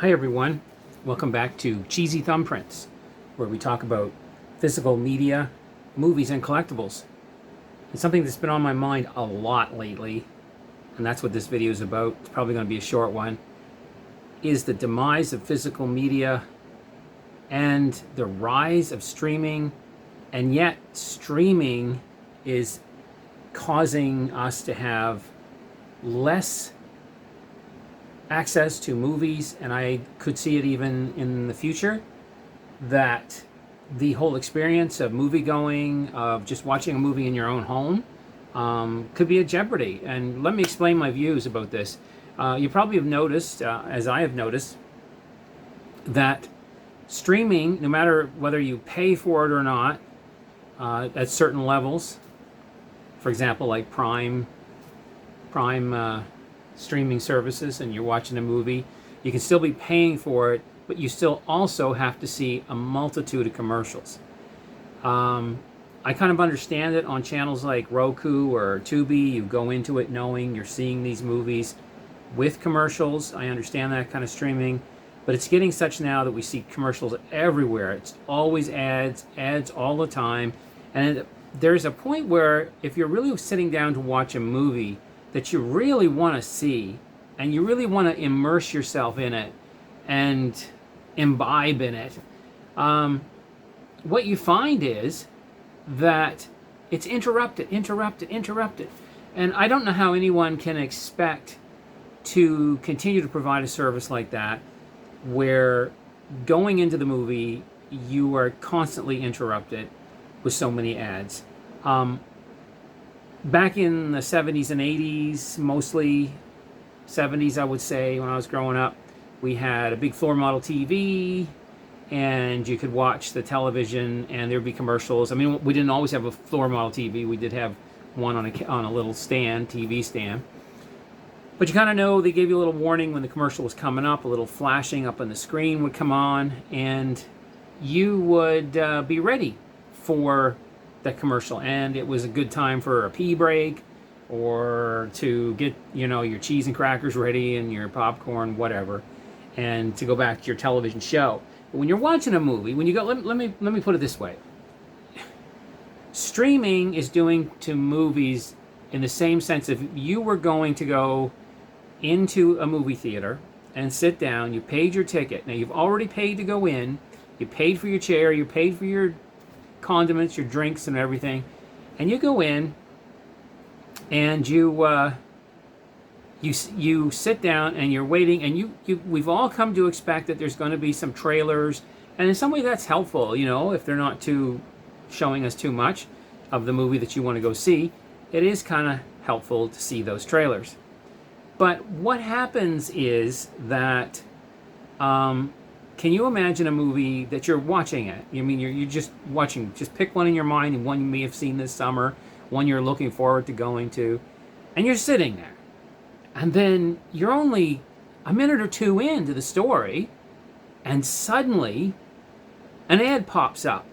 Hi everyone, welcome back to Cheesy Thumbprints, where we talk about physical media, movies, and collectibles. And something that's been on my mind a lot lately, and that's what this video is about, it's probably going to be a short one, is the demise of physical media and the rise of streaming, and yet streaming is causing us to have less access to movies, and I could see it even in the future, that the whole experience of movie going, of just watching a movie in your own home, could be at jeopardy. And let me explain my views about this. You probably have noticed, as I have noticed, that streaming, no matter whether you pay for it or not, at certain levels, for example, like Prime streaming services, and you're watching a movie, you can still be paying for it, but you still also have to see a multitude of commercials. I kind of understand it on channels like Roku or Tubi. You go into it knowing you're seeing these movies with commercials. I understand that kind of streaming, but it's getting such now that we see commercials everywhere. It's always ads all the time. And there's a point where if you're really sitting down to watch a movie that you really want to see, and you really want to immerse yourself in it and imbibe in it, what you find is that it's interrupted. And I don't know how anyone can expect to continue to provide a service like that, where going into the movie, you are constantly interrupted with so many ads. Back in the 70s and 80s, mostly 70s, I would say, when I was growing up, we had a big floor model TV, and you could watch the television, and there'd be commercials. I mean, we didn't always have a floor model TV. We did have one on a little stand, TV stand. But you kind of know, they gave you a little warning when the commercial was coming up, a little flashing up on the screen would come on, and you would be ready for that commercial. And it was a good time for a pee break, or to get, your cheese and crackers ready and your popcorn, whatever, and to go back to your television show. But when you're watching a movie, when you go, let me put it this way. Streaming is doing to movies in the same sense. If you were going to go into a movie theater and sit down, you paid your ticket. Now, you've already paid to go in, you paid for your chair, you paid for your condiments, your drinks, and everything, and you go in and you sit down and you're waiting, and we've all come to expect that there's going to be some trailers, and in some way that's helpful, if they're not showing us too much of the movie that you want to go see. It is kind of helpful to see those trailers. But what happens is that can you imagine a movie that you're watching it? I mean, you're just watching, just pick one in your mind, and one you may have seen this summer, one you're looking forward to going to, and you're sitting there. And then you're only a minute or two into the story, and suddenly an ad pops up,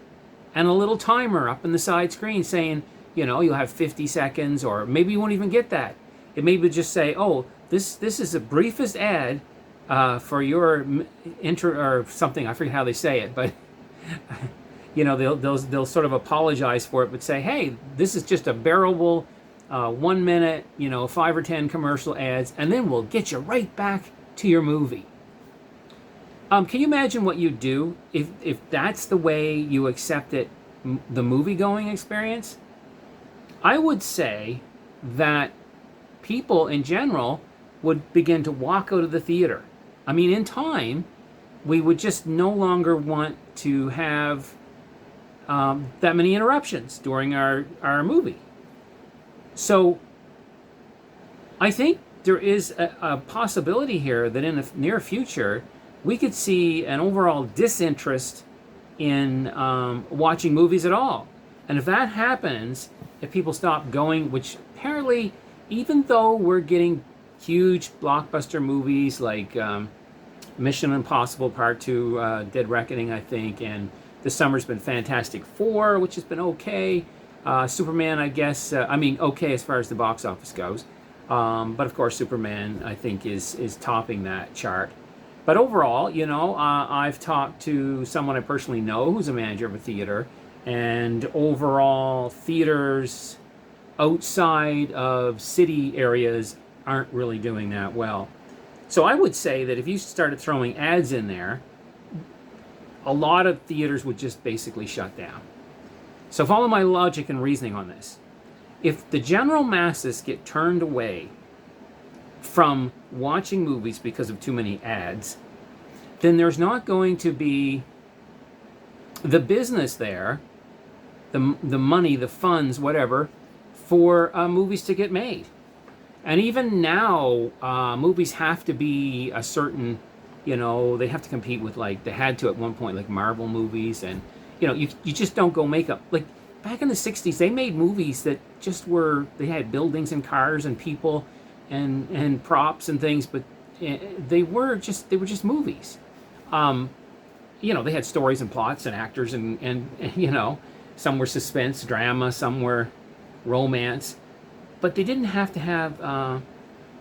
and a little timer up in the side screen saying, you'll have 50 seconds, or maybe you won't even get that. It may just say, oh, this is the briefest ad for your or something. I forget how they say it, but they'll sort of apologize for it, but say, hey, this is just a bearable 1 minute, 5 or 10 commercial ads, and then we'll get you right back to your movie. Can you imagine what you'd do if that's the way you accepted the movie-going experience? I would say that people in general would begin to walk out of the theater. I mean, in time, we would just no longer want to have that many interruptions during our movie. So I think there is a possibility here that in the near future, we could see an overall disinterest in watching movies at all. And if that happens, if people stop going, which apparently, even though we're getting huge blockbuster movies like Mission Impossible Part 2, Dead Reckoning, I think, and this summer's been Fantastic Four, which has been okay. Superman, I guess, okay as far as the box office goes. But of course, Superman, I think, is topping that chart. But overall, I've talked to someone I personally know who's a manager of a theater, and overall, theaters outside of city areas aren't really doing that well. So I would say that if you started throwing ads in there, a lot of theaters would just basically shut down. So follow my logic and reasoning on this. If the general masses get turned away from watching movies because of too many ads, then there's not going to be the business there, the money, the funds, whatever, for movies to get made. And even now, movies have to be a certain, they have to compete with, like, they had to at one point, like Marvel movies, and, you just don't go make up. Like, back in the 60s, they made movies that just were, they had buildings and cars and people and props and things, but they were just movies. They had stories and plots and actors and some were suspense, drama, some were romance, but they didn't have to have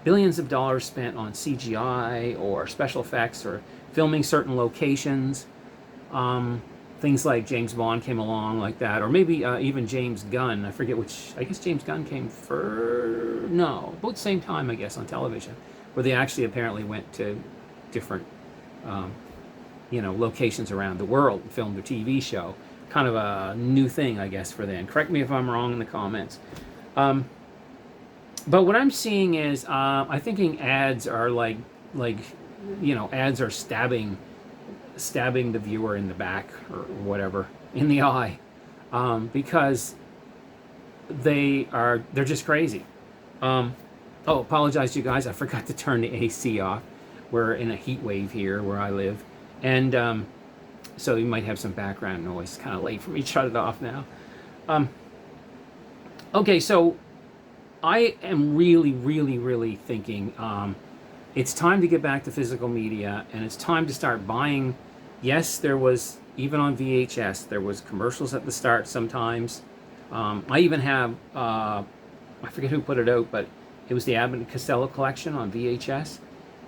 billions of dollars spent on CGI or special effects or filming certain locations. Things like James Bond came along like that, or maybe even James Gunn. I forget which. I guess James Gunn came first. No, about the same time, I guess, on television, where they actually apparently went to different, locations around the world and filmed a TV show. Kind of a new thing, I guess, for them. Correct me if I'm wrong in the comments. But what I'm seeing is, I'm thinking ads are ads are stabbing the viewer in the back or whatever, in the eye, because they're just crazy. Apologize, you guys, I forgot to turn the AC off. We're in a heat wave here where I live, and so you might have some background noise. It's kind of late for me to shut it off now. Okay, so I am really, really, really thinking it's time to get back to physical media, and it's time to start buying. Yes, there was, even on VHS, there was commercials at the start sometimes. I even have, I forget who put it out, but it was the Abbott and Costello collection on VHS.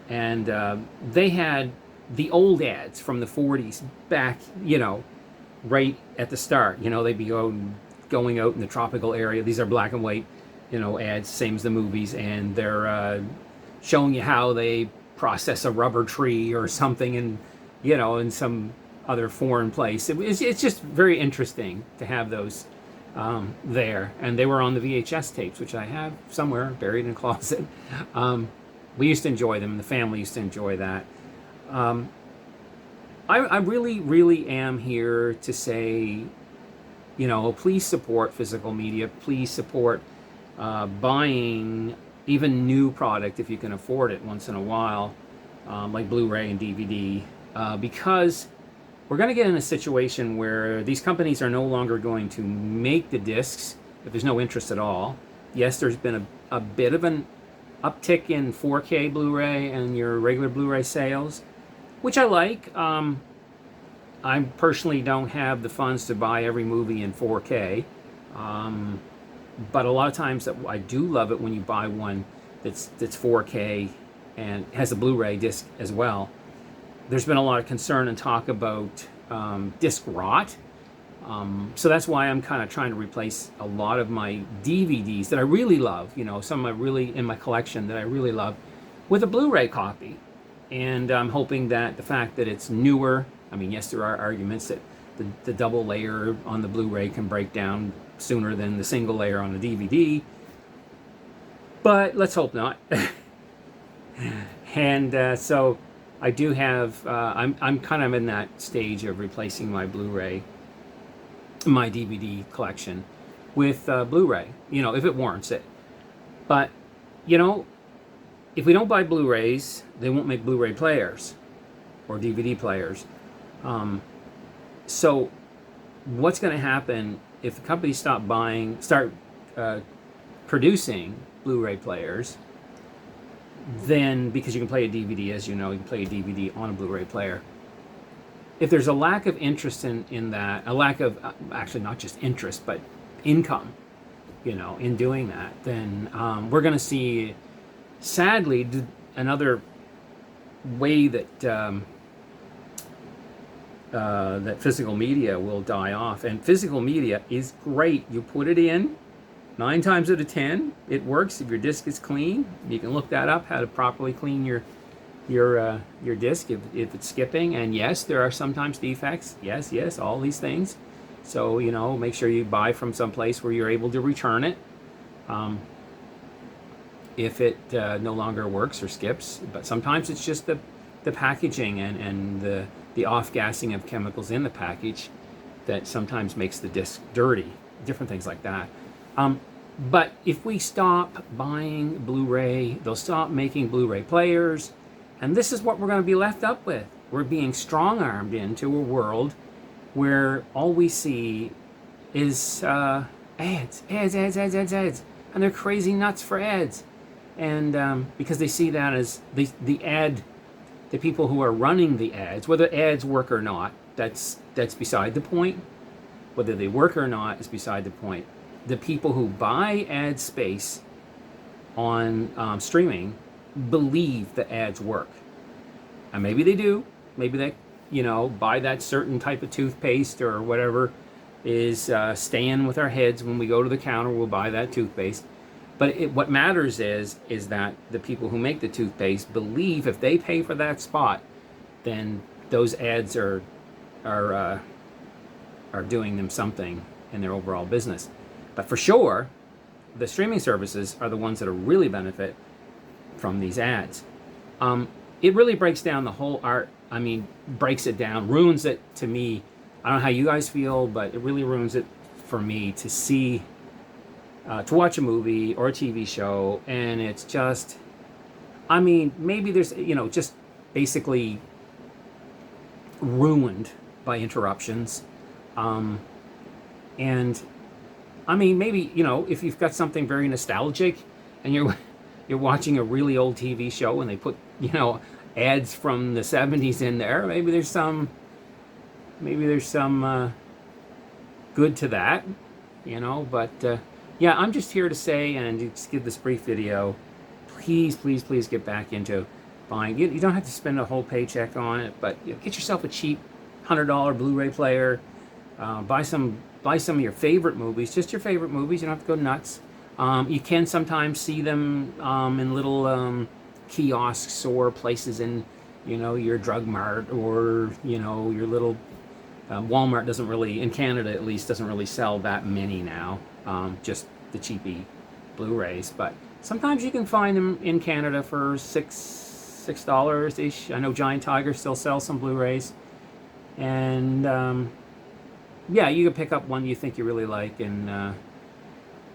And they had the old ads from the 40s back, right at the start. They'd be going out in the tropical area. These are black and white, ads, same as the movies. And they're showing you how they process a rubber tree or something in some other foreign place. It's just very interesting to have those there. And they were on the VHS tapes, which I have somewhere buried in a closet. We used to enjoy them. The family used to enjoy that. I really, really am here to say, please support physical media. Please support buying even new product if you can afford it once in a while, like Blu-ray and DVD. Because we're going to get in a situation where these companies are no longer going to make the discs if there's no interest at all. Yes, there's been a bit of an uptick in 4K Blu-ray and your regular Blu-ray sales, which I like. I personally don't have the funds to buy every movie in 4K, but a lot of times I do love it when you buy one that's 4K and has a Blu-ray disc as well. There's been a lot of concern and talk about disc rot. So that's why I'm kind of trying to replace a lot of my DVDs that I really love, some of my really in my collection that I really love, with a Blu-ray copy. And I'm hoping that the fact that it's newer, I mean, yes, there are arguments that the double layer on the Blu-ray can break down sooner than the single layer on the DVD, but let's hope not. And so I do have, I'm kind of in that stage of replacing my Blu-ray, my DVD collection with Blu-ray, if it warrants it. But, if we don't buy Blu-rays, they won't make Blu-ray players or DVD players. So what's going to happen if the companies start producing Blu-ray players? Then, because you can play a DVD, as you know, you can play a DVD on a Blu-ray player. If there's a lack of interest in that, a lack of, actually not just interest, but income, in doing that, then we're going to see, sadly, another way that that physical media will die off. And physical media is great. You put it in, 9 times out of 10, it works if your disc is clean. You can look that up, how to properly clean your disc if it's skipping. And yes, there are sometimes defects. Yes, all these things. So, you know, make sure you buy from some place where you're able to return it if it no longer works or skips. But sometimes it's just the packaging and the off-gassing of chemicals in the package that sometimes makes the disc dirty. Different things like that. But if we stop buying Blu-ray, they'll stop making Blu-ray players, and this is what we're going to be left up with. We're being strong-armed into a world where all we see is ads, and they're crazy nuts for ads, and because they see that as the ad, the people who are running the ads, whether ads work or not, that's beside the point. Whether they work or not is beside the point. The people who buy ad space on streaming believe the ads work, and maybe they do. Maybe they, you know, buy that certain type of toothpaste or whatever is staying with our heads when we go to the counter. We'll buy that toothpaste. But what matters is that the people who make the toothpaste believe if they pay for that spot, then those ads are doing them something in their overall business. But for sure, the streaming services are the ones that are really benefit from these ads. It really breaks down the whole art. I mean, breaks it down, ruins it to me. I don't know how you guys feel, but it really ruins it for me to see, to watch a movie or a TV show, and it's just, I mean, maybe there's, you know, just basically ruined by interruptions. And I mean, maybe, you know, if you've got something very nostalgic and you're watching a really old TV show and they put, you know, ads from the 70s in there, maybe there's some good to that, you know. But yeah, I'm just here to say, and just give this brief video, please get back into buying. You don't have to spend a whole paycheck on it, but you know, get yourself a cheap $100 Blu-ray player. Buy some of your favorite movies, just your favorite movies. You don't have to go nuts. You can sometimes see them in little kiosks or places in, you know, your drug mart, or, you know, your little Walmart doesn't really, in Canada at least, doesn't really sell that many now. Just the cheapy Blu-rays, but sometimes you can find them in Canada for $6 ish. I know Giant Tiger still sells some Blu-rays, and yeah, you can pick up one you think you really like. And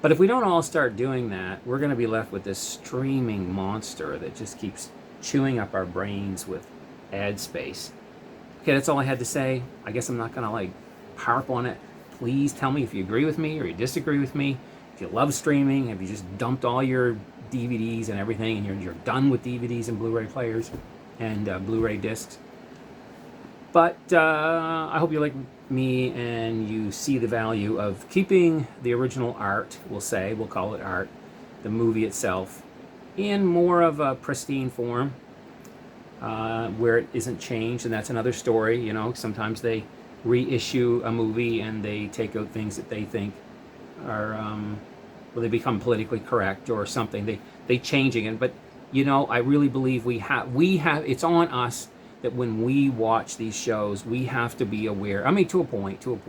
but if we don't all start doing that, we're going to be left with this streaming monster that just keeps chewing up our brains with ad space. Okay, that's all I had to say. I guess I'm not going to like harp on it. Please tell me if you agree with me or you disagree with me. If you love streaming, have you just dumped all your DVDs and everything, and you're done with DVDs and Blu-ray players and Blu-ray discs? But I hope you like me and you see the value of keeping the original art, we'll call it art, the movie itself, in more of a pristine form, where it isn't changed. And that's another story. You know, sometimes they reissue a movie and they take out things that they think are, well, they become politically correct or something. They changing it. But, you know, I really believe we have, it's on us that when we watch these shows, we have to be aware. I mean, to a point, you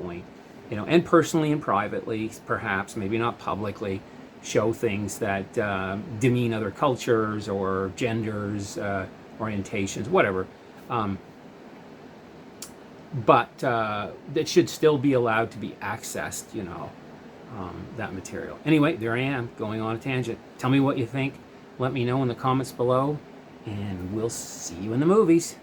know, and personally and privately, perhaps, maybe not publicly, show things that demean other cultures or genders, orientations, whatever. But that should still be allowed to be accessed, you know, that material. Anyway, there I am, going on a tangent. Tell me what you think. Let me know in the comments below, and we'll see you in the movies.